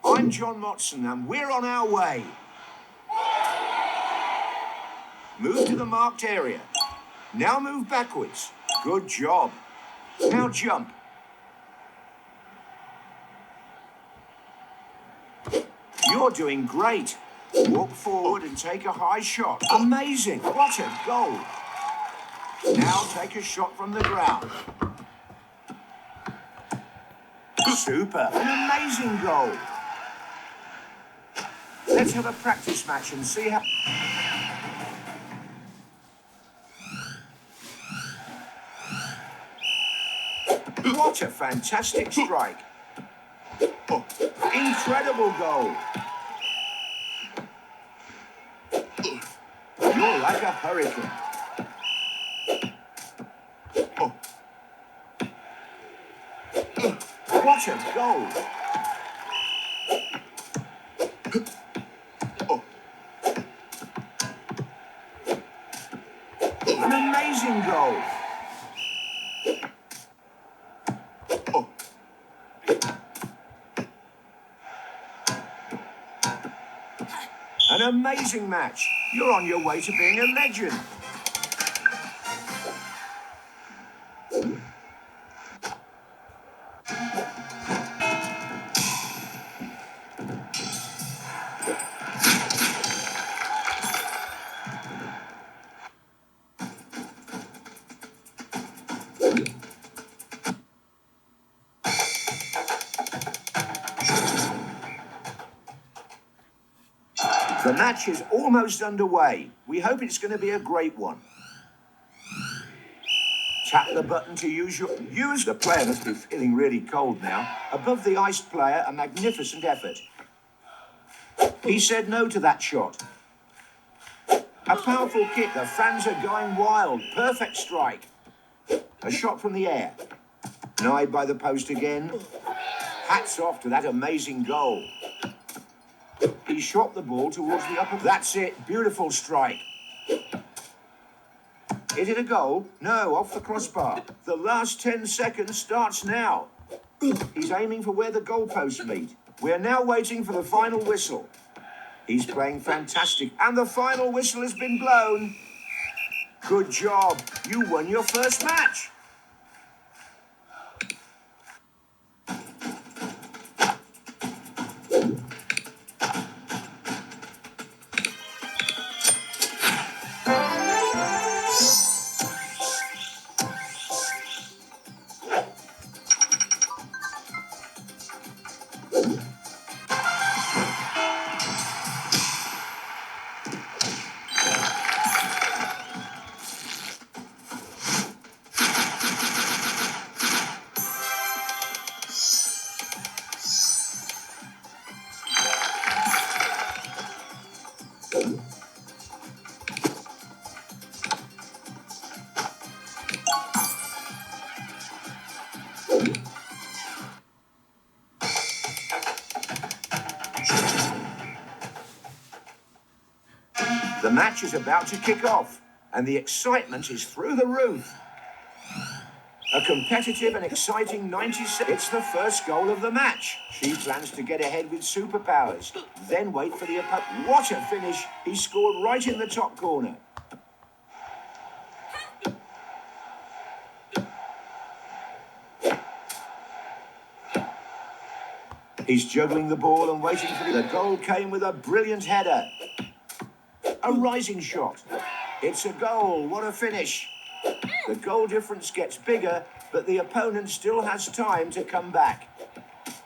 I'm John Motson and we're on our way. Move to the marked area. Now move backwards. Good job. Now jump. You're doing great. Walk forward and take a high shot. Amazing. What a goal. Now take a shot from the ground. Super. An amazing goal. Let's have a practice match and see how... What a fantastic strike. Oh, incredible goal. You're like a hurricane. Oh. What a goal. Oh. An amazing goal. Oh. An amazing match. You're on your way to being a legend. The match is almost underway. We hope it's going to be a great one. Tap the button to use the player must be feeling really cold now. Above the iced player, a magnificent effort. He said no to that shot. A powerful kick. The fans are going wild. Perfect strike. A shot from the air. Denied by the post again. Hats off to that amazing goal. He shot the ball towards the upper... That's it. Beautiful strike. Is it a goal? No, off the crossbar. The last 10 seconds starts now. He's aiming for where the goalposts meet. We're now waiting for the final whistle. He's playing fantastic. And the final whistle has been blown. Good job. You won your first match. The match is about to kick off, and the excitement is through the roof. A competitive and exciting 96. It's the first goal of the match. She plans to get ahead with superpowers, then wait for the opponent. What a finish! He scored right in the top corner. He's juggling the ball and waiting for the goal. Came with a brilliant header. A rising shot. It's a goal. What a finish. The goal difference gets bigger, but the opponent still has time to come back.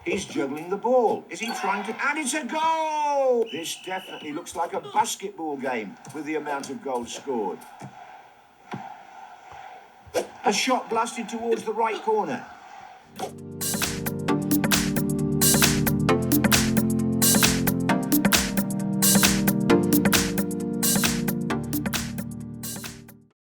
He's juggling the ball. Is he trying to... And it's a goal! This definitely looks like a basketball game with the amount of goals scored. A shot blasted towards the right corner.